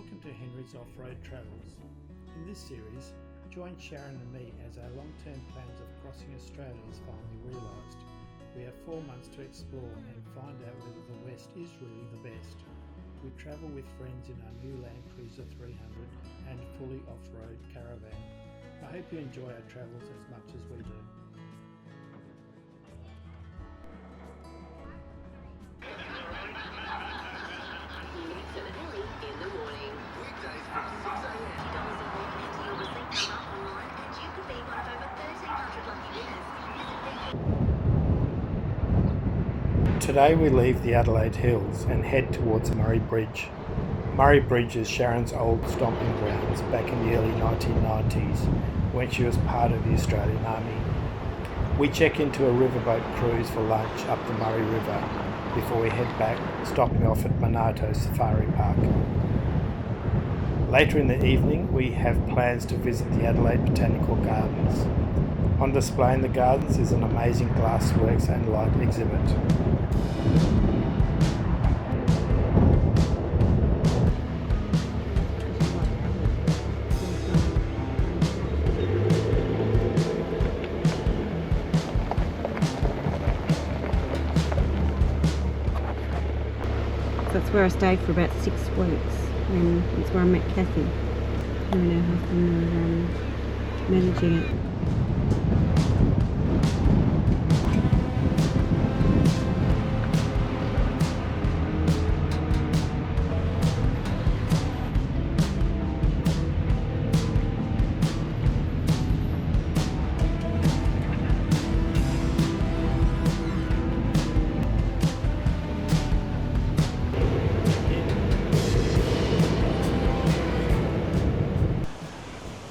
Welcome to Henry's Off-Road Travels. In this series, join Sharon and me as our long-term plans of crossing Australia is finally realised. We have 4 months to explore and find out whether the West is really the best. We travel with friends in our new Land Cruiser 300 and fully off-road caravan. I hope you enjoy our travels as much as we do. Today we leave the Adelaide Hills and head towards Murray Bridge. Murray Bridge is Sharon's old stomping grounds back in the early 1990s when she was part of the Australian Army. We check into a riverboat cruise for lunch up the Murray River before we head back, stopping off at Monarto Safari Park. Later in the evening we have plans to visit the Adelaide Botanical Gardens. On display in the gardens is an amazing glassworks and light exhibit. That's where I stayed for about 6 weeks, and it's where I met Kathy. Her and her husband were managing it.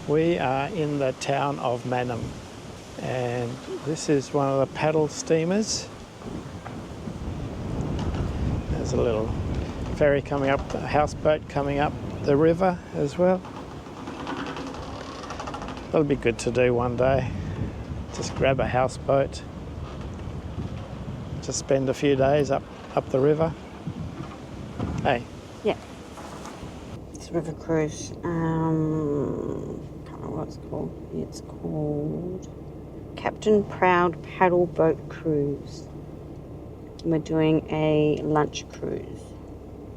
We are in the town of Mannum, and this is one of the paddle steamers. There's a little ferry coming up, a houseboat coming up the river as well. That'll be good to do one day. Just grab a houseboat, just spend a few days up the river. Hey? Yeah. It's a river cruise. What it's called. It's called Captain Proud Paddle Boat Cruise. And we're doing a lunch cruise.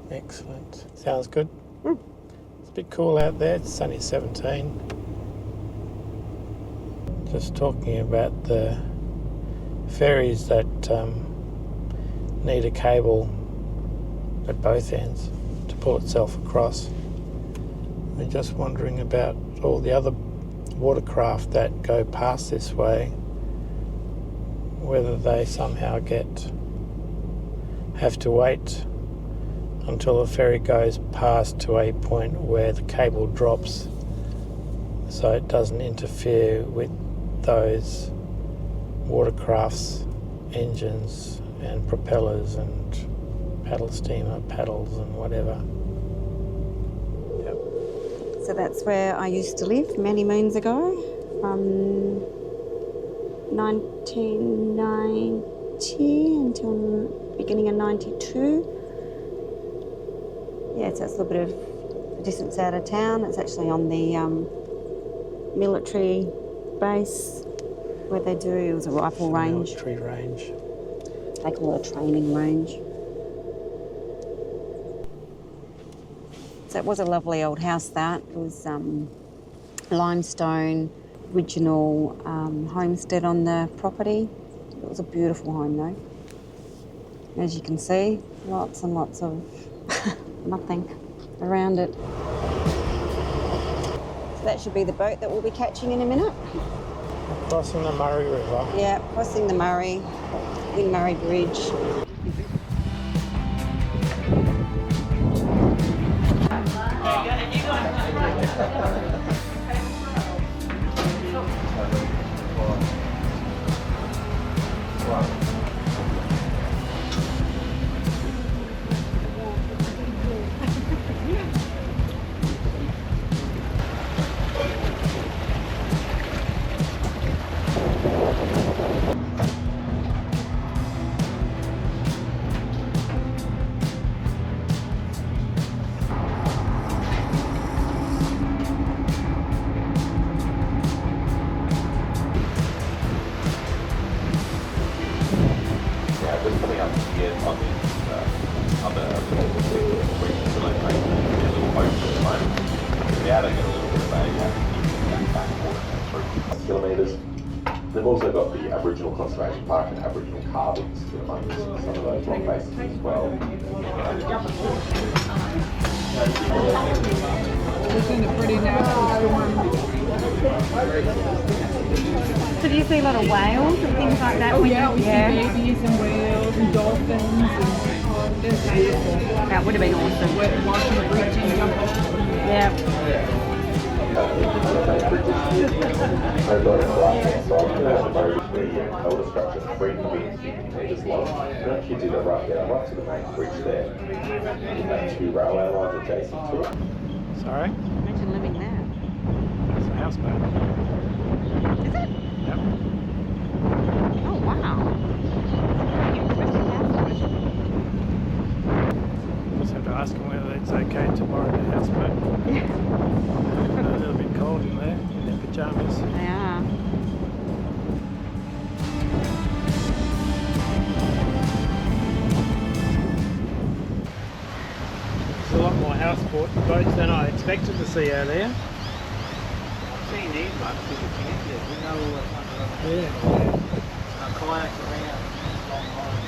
Excellent. Sounds good. It's a bit cool out there. It's only 17. Just talking about the ferries that need a cable at both ends to pull itself across. We're just wondering about all the other watercraft that go past this way, whether they somehow have to wait until the ferry goes past to a point where the cable drops so it doesn't interfere with those watercraft's engines and propellers and paddle steamer paddles and whatever. So that's where I used to live many moons ago, from 1990 until beginning of 92. Yeah, so it's a little bit of a distance out of town. It's actually on the military base where they do, it was a rifle range. Military range. They call it a training range. So it was a lovely old house that. It was limestone, original homestead on the property. It was a beautiful home though. As you can see, lots and lots of nothing around it. So that should be the boat that we'll be catching in a minute. Crossing the Murray River. Yeah, crossing the Murray, in Murray Bridge. there's other regions that they make their little boats at the moment. Yeah, they get a little bit of a backwater through kilometres. They've also got the Aboriginal Conservation Park and Aboriginal carvings amongst some of those rock faces as well. Isn't it pretty natural storm? So do you see a lot of whales and things like that? Oh yeah, we see babies and whales and dolphins and it's beautiful. That would have been awesome. Watching the bridge and jump off. Yeah. Over on the right-hand side, the elder structure, 350 metres long. And actually do that right there, right to the main bridge there. And 2 railway lines adjacent to it. Sorry? Imagine living there. That's a houseboat. Is it? Yep. Oh wow. Just have to ask them whether it's okay to borrow the houseboat. They're a little bit cold in there, in their pyjamas. They are. There's a lot more houseboats than I expected to see earlier. I've seen these ones because it's connected. We know all what's under them. Yeah. Kayaks around long line.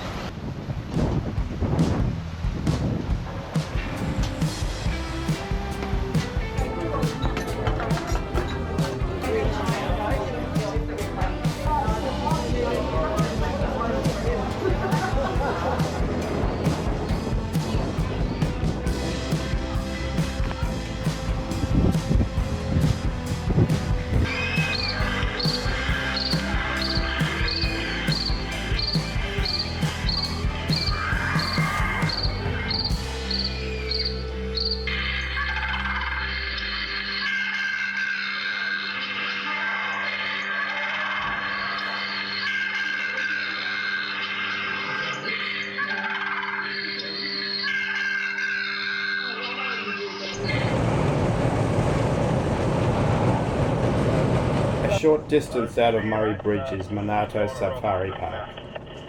A short distance out of Murray Bridge is Monarto Safari Park.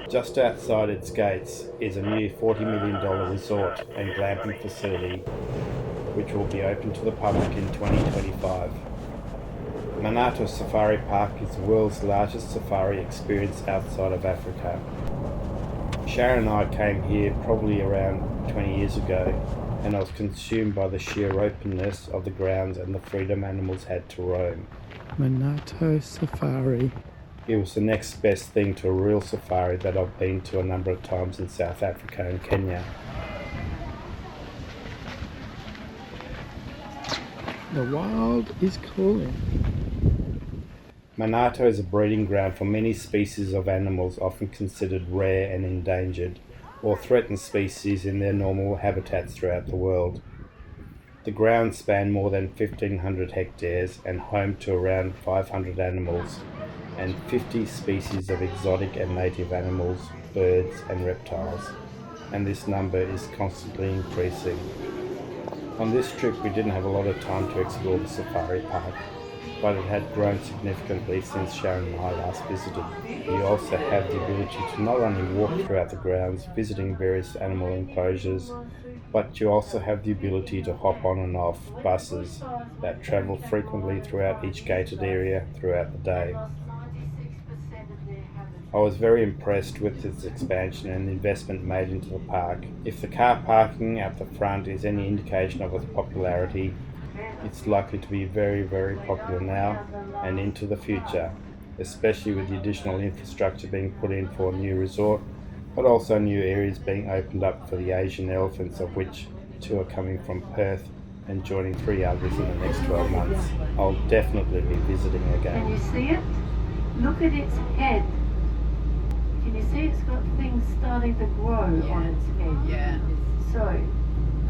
Just outside its gates is a new $40 million resort and glamping facility which will be open to the public in 2025. Monarto Safari Park is the world's largest safari experience outside of Africa. Sharon and I came here probably around 20 years ago, and I was consumed by the sheer openness of the grounds and the freedom animals had to roam. Monarto Safari. It was the next best thing to a real safari that I've been to a number of times in South Africa and Kenya. The wild is calling. Monarto is a breeding ground for many species of animals often considered rare and endangered, or threatened species in their normal habitats throughout the world. The grounds span more than 1,500 hectares and home to around 500 animals and 50 species of exotic and native animals, birds and reptiles, and this number is constantly increasing. On this trip we didn't have a lot of time to explore the safari park, but it had grown significantly since Sharon and I last visited. You also have the ability to not only walk throughout the grounds, visiting various animal enclosures, but you also have the ability to hop on and off buses that travel frequently throughout each gated area throughout the day. I was very impressed with its expansion and the investment made into the park. If the car parking at the front is any indication of its popularity, it's likely to be very, very popular now and into the future, especially with the additional infrastructure being put in for a new resort, but also new areas being opened up for the Asian elephants, of which 2 are coming from Perth and joining 3 others in the next 12 months. I'll definitely be visiting again. Can you see it? Look at its head. Can you see it's got things starting to grow on its head? Yeah. So,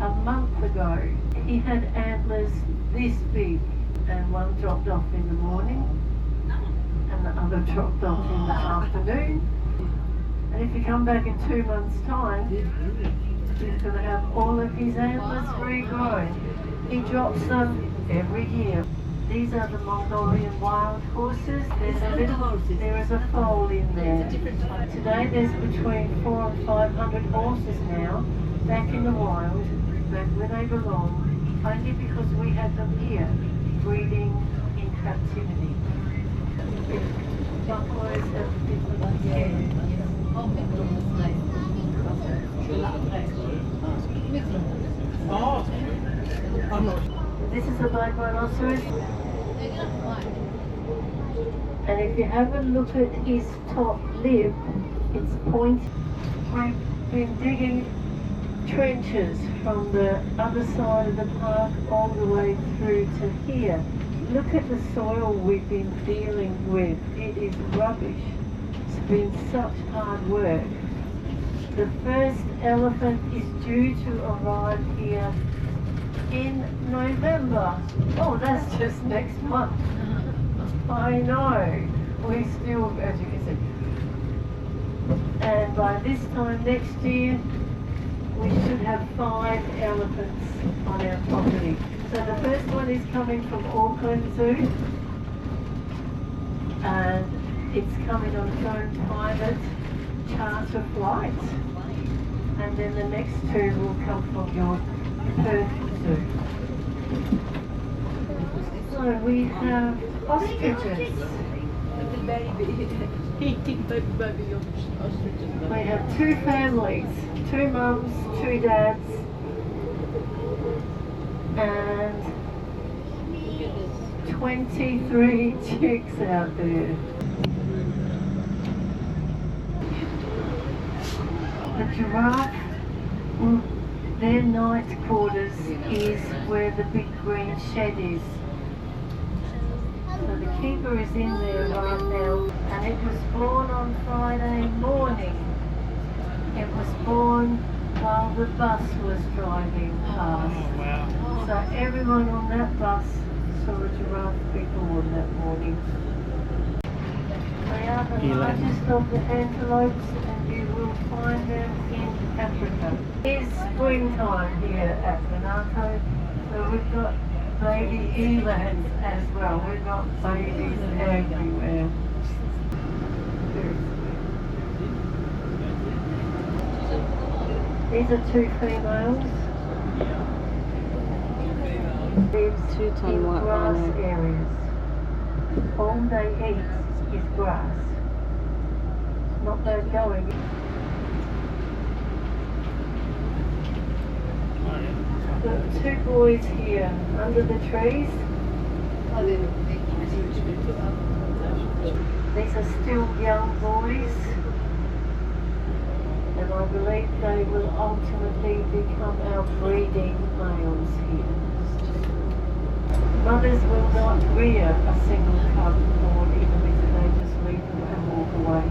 a month ago, he had antlers this big, and one dropped off in the morning, and the other dropped off in the afternoon. And if you come back in 2 months' time, he's going to have all of his antlers regrown. He drops them every year. These are the Mongolian wild horses. There is a foal in there. Today there's between 400 and 500 horses now back in the wild, but where they belong, only because we had them here breeding in captivity. Buffaloes have different This is a black rhinoceros. And if you have a look at his top lip, it's pointed. We've been digging trenches from the other side of the park all the way through to here. Look at the soil we've been dealing with. It is rubbish. It's been such hard work. The first elephant is due to arrive here in November. Oh, that's just next month. I know. We still, as you can see. And by this time next year, we should have 5 elephants on our property. So the first one is coming from Auckland Zoo, and it's coming on its own private charter flight. And then the next 2 will come from your Perth Zoo. So we have ostriches. We have 2 families, 2 mums, 2 dads, and 23 chicks out there. The giraffe, their night quarters is where the big green shed is. So the keeper is in there right now, and it was born on Friday morning. It was born while the bus was driving past. Oh, wow. So everyone on that bus saw a giraffe be born that morning. They are the largest of the antelopes, and you will find them in Africa. It's springtime here at Monarto, so we've got baby elands as well. We've got babies everywhere. These are 2 females. Lives Two-ton in white grass rhino. areas. All they eat is grass. It's not bad going. The 2 boys here under the trees. These are still young boys, and I believe they will ultimately become our breeding males here. Mothers will not rear a single cub or even if they just leave them and walk away.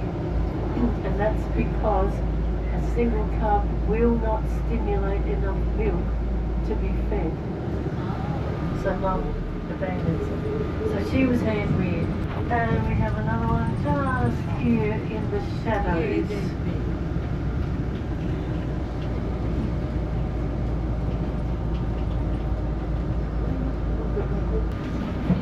And that's because a single cub will not stimulate enough milk to be fed. So mum abandons it. So she was hand reared. And we have another one just here in the shadows.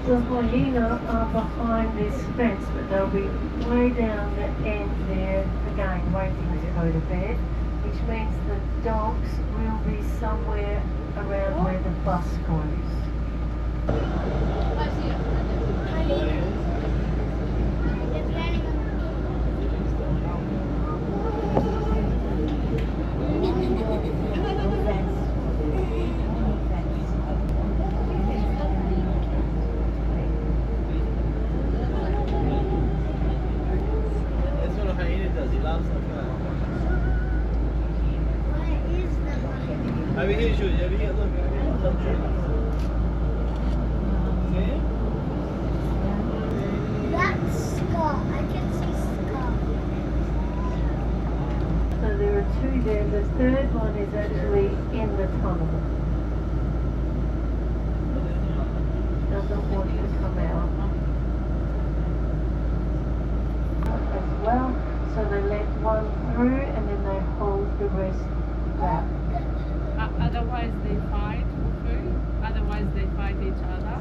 The hyena are behind this fence, but they'll be way down the end there, again waiting to go to bed, which means the dogs will be somewhere around where the bus goes. Over here, Julie, over here, look. That's Scott. I can see Scott. So there are 2 there. The third one is actually in the tunnel. Doesn't want to come out. As well. So they let one through and then they hold the rest back. Otherwise they fight for food. Otherwise they fight each other.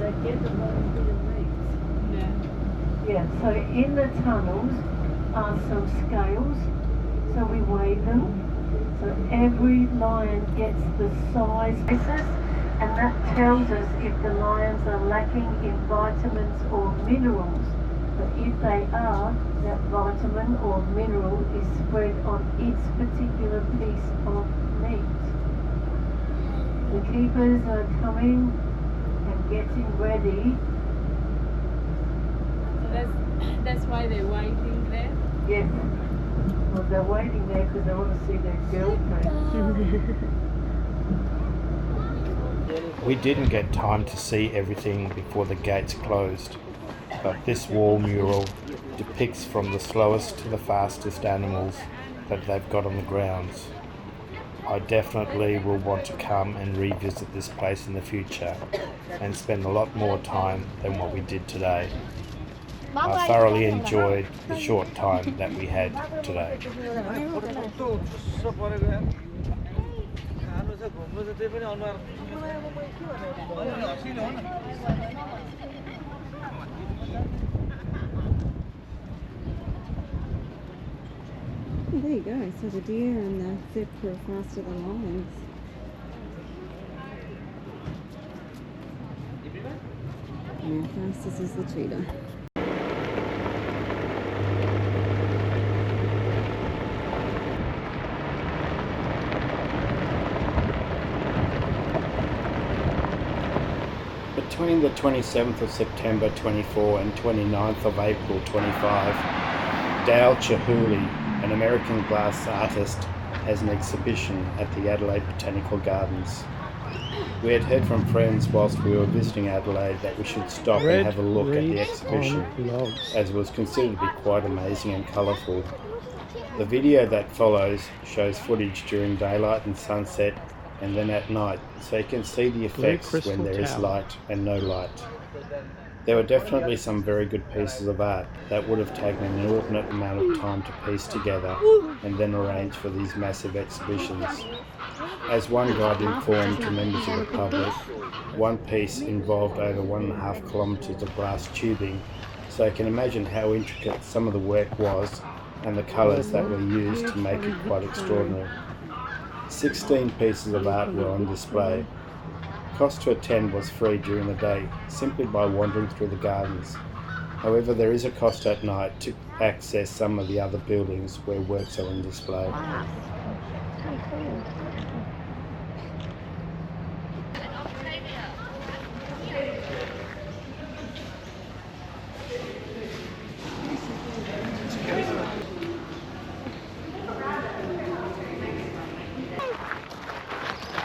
they get a lot of bit of meat. Yeah. Yeah, so in the tunnels are some scales, so we weigh them. So every lion gets the size basis, and that tells us if the lions are lacking in vitamins or minerals. But if they are, that vitamin or mineral is spread on each particular piece of meat. The keepers are coming and getting ready. So that's why they're waiting there. Yes. Well, they're waiting there because they want to see their girlfriend. We didn't get time to see everything before the gates closed, but this wall mural depicts from the slowest to the fastest animals that they've got on the grounds. I definitely will want to come and revisit this place in the future and spend a lot more time than what we did today. I thoroughly enjoyed the short time that we had today. Oh, there you go. So the deer and the zebra are faster than lions. And our fastest is the cheetah. Between the 27th of September 24 and 29th of April 25, Dale Chihuly, an American glass artist, has an exhibition at the Adelaide Botanical Gardens. We had heard from friends whilst we were visiting Adelaide that we should stop and have a look at the exhibition, as it was considered to be quite amazing and colourful. The video that follows shows footage during daylight and sunset, and then at night, so you can see the effects when there is light and no light. There were definitely some very good pieces of art that would have taken an inordinate amount of time to piece together and then arrange for these massive exhibitions. As one guide informed to members of the public, one piece involved over 1.5 kilometres of glass tubing, so you can imagine how intricate some of the work was and the colours that were used to make it quite extraordinary. 16 pieces of art were on display. Cost to attend was free during the day, simply by wandering through the gardens. However, there is a cost at night to access some of the other buildings where works are on display.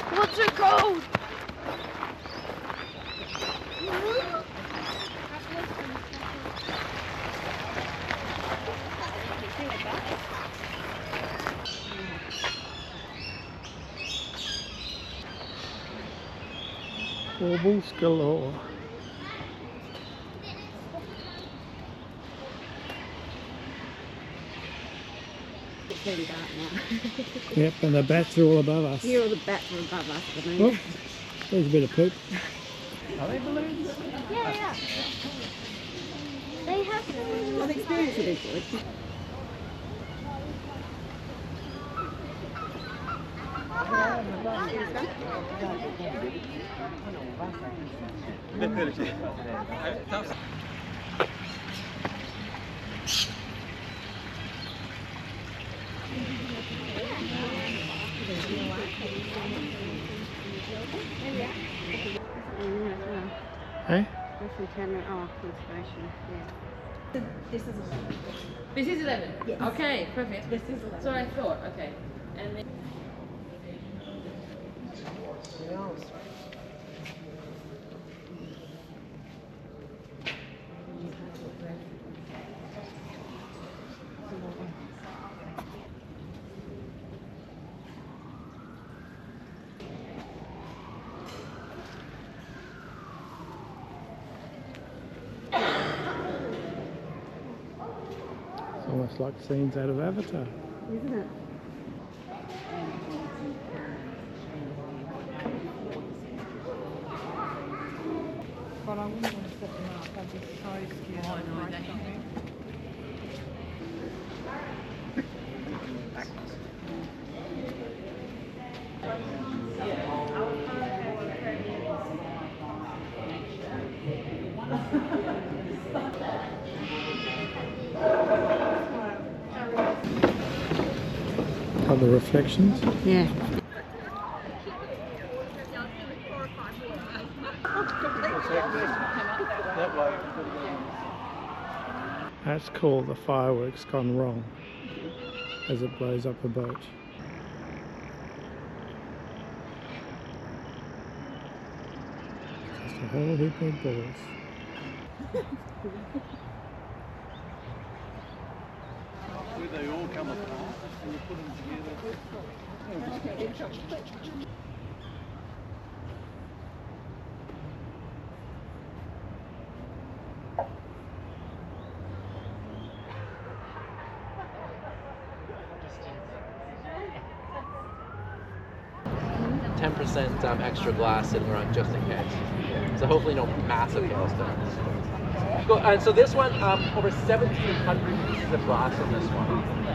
What's it called? Baubles galore. It's really dark now. Yep, and the bats are all above us. Here all the bats are above us at the Oh, moment. there's a bit of poop. Are they balloons? Yeah. They have them. Well, the experience would be good. Hey? That's from camera. Oh, conservation. Yeah. This is 11? Yes. Okay, perfect. This is 11. So I thought, okay. And then It's almost like scenes out of Avatar. Isn't it? God, I wouldn't want to set them up. They'd be so scared. Oh, no, they- Got the reflections. Yeah. That's called the fireworks gone wrong as it blows up a boat. Just a whole heap of balls. Where they all come apart and you put them together. 10% extra glass sitting around just in case. So hopefully no massive hailstones. Cool. And so this one, over 1,700 pieces of glass on this one.